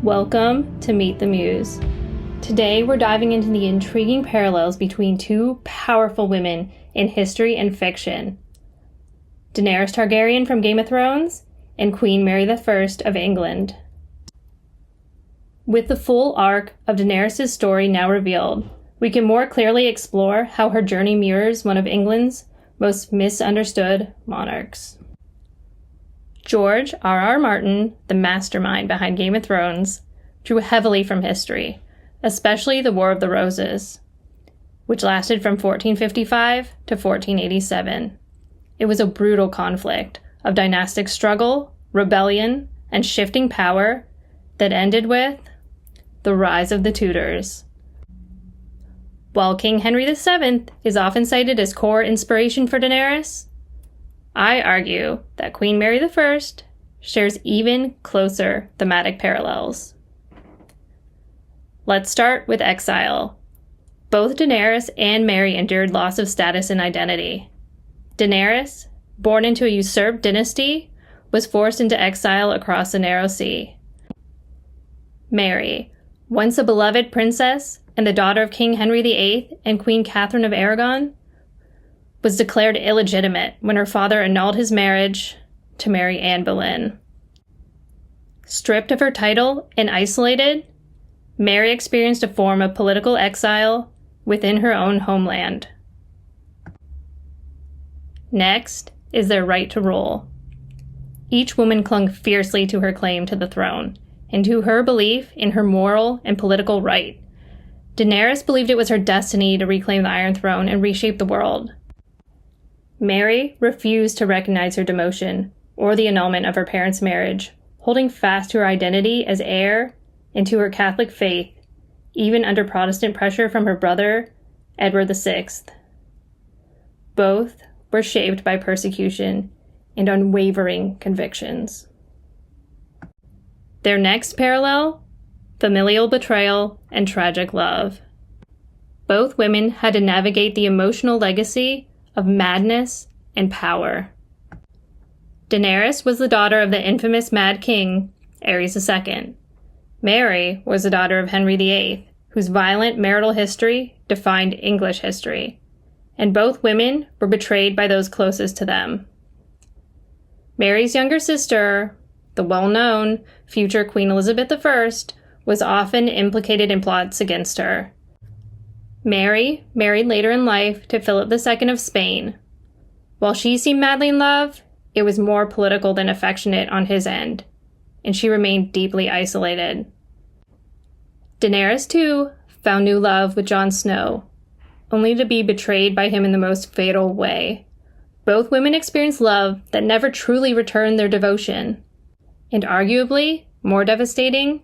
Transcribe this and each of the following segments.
Welcome to Meet the Muse. Today we're diving into the intriguing parallels between two powerful women in history and fiction. Daenerys Targaryen from Game of Thrones and Queen Mary I of England. With the full arc of Daenerys' story now revealed, we can more clearly explore how her journey mirrors one of England's most misunderstood monarchs. George R.R. Martin, the mastermind behind Game of Thrones, drew heavily from history, especially the War of the Roses, which lasted from 1455 to 1487. It was a brutal conflict of dynastic struggle, rebellion, and shifting power that ended with the rise of the Tudors. While King Henry VII is often cited as core inspiration for Daenerys, I argue that Queen Mary I shares even closer thematic parallels. Let's start with exile. Both Daenerys and Mary endured loss of status and identity. Daenerys, born into a usurped dynasty, was forced into exile across the narrow sea. Mary, once a beloved princess and the daughter of King Henry VIII and Queen Catherine of Aragon, was declared illegitimate when her father annulled his marriage to Mary Anne Boleyn. Stripped of her title and isolated, Mary experienced a form of political exile within her own homeland. Next is their right to rule. Each woman clung fiercely to her claim to the throne and to her belief in her moral and political right. Daenerys believed it was her destiny to reclaim the Iron Throne and reshape the world. Mary refused to recognize her demotion or the annulment of her parents' marriage, holding fast to her identity as heir and to her Catholic faith, even under Protestant pressure from her brother, Edward VI. Both were shaped by persecution and unwavering convictions. Their next parallel: familial betrayal and tragic love. Both women had to navigate the emotional legacy of madness and power. Daenerys was the daughter of the infamous Mad King, Ares II. Mary was the daughter of Henry VIII, whose violent marital history defined English history, and both women were betrayed by those closest to them. Mary's younger sister, the well-known future Queen Elizabeth I, was often implicated in plots against her. Mary married later in life to Philip II of Spain. While she seemed madly in love, it was more political than affectionate on his end, and she remained deeply isolated. Daenerys, too, found new love with Jon Snow, only to be betrayed by him in the most fatal way. Both women experienced love that never truly returned their devotion. And arguably, more devastating,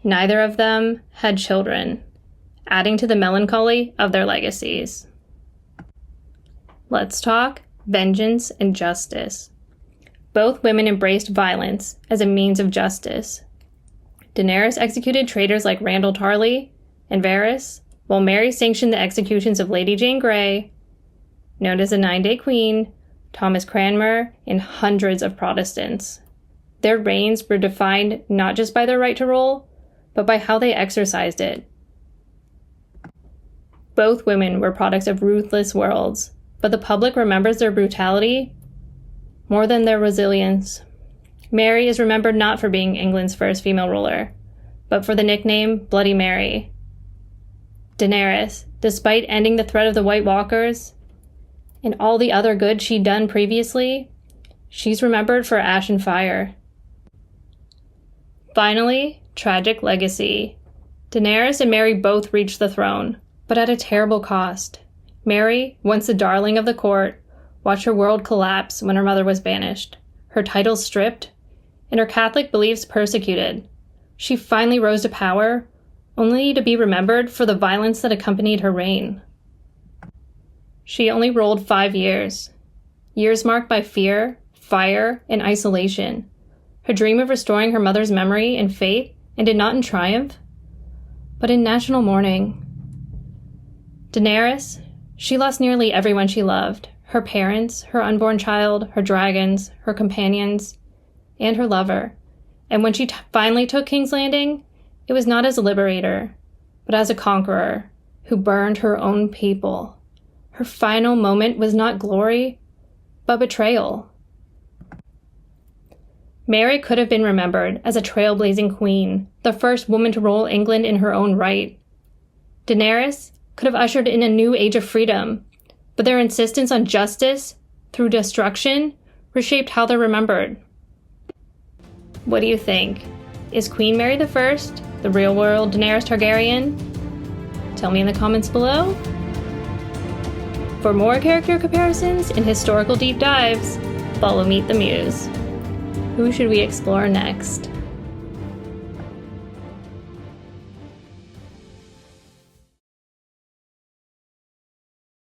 neither of them had children, adding to the melancholy of their legacies. Let's talk vengeance and justice. Both women embraced violence as a means of justice. Daenerys executed traitors like Randyll Tarly and Varys, while Mary sanctioned the executions of Lady Jane Grey, known as the 9-Day Queen, Thomas Cranmer, and hundreds of Protestants. Their reigns were defined not just by their right to rule, but by how they exercised it. Both women were products of ruthless worlds, but the public remembers their brutality more than their resilience. Mary is remembered not for being England's first female ruler, but for the nickname Bloody Mary. Daenerys, despite ending the threat of the White Walkers and all the other good she'd done previously, she's remembered for ash and fire. Finally, tragic legacy. Daenerys and Mary both reached the throne, but at a terrible cost. Mary, once the darling of the court, watched her world collapse when her mother was banished, her titles stripped, and her Catholic beliefs persecuted. She finally rose to power, only to be remembered for the violence that accompanied her reign. She only ruled 5 years marked by fear, fire, and isolation. Her dream of restoring her mother's memory and faith ended not in triumph, but in national mourning. Daenerys, she lost nearly everyone she loved: her parents, her unborn child, her dragons, her companions, and her lover. And when she finally took King's Landing, it was not as a liberator, but as a conqueror who burned her own people. Her final moment was not glory, but betrayal. Mary could have been remembered as a trailblazing queen, the first woman to rule England in her own right. Daenerys could have ushered in a new age of freedom, but their insistence on justice through destruction reshaped how they're remembered. What do you think? Is Queen Mary I the real-world Daenerys Targaryen? Tell me in the comments below. For more character comparisons and historical deep dives, follow Meet the Muse. Who should we explore next?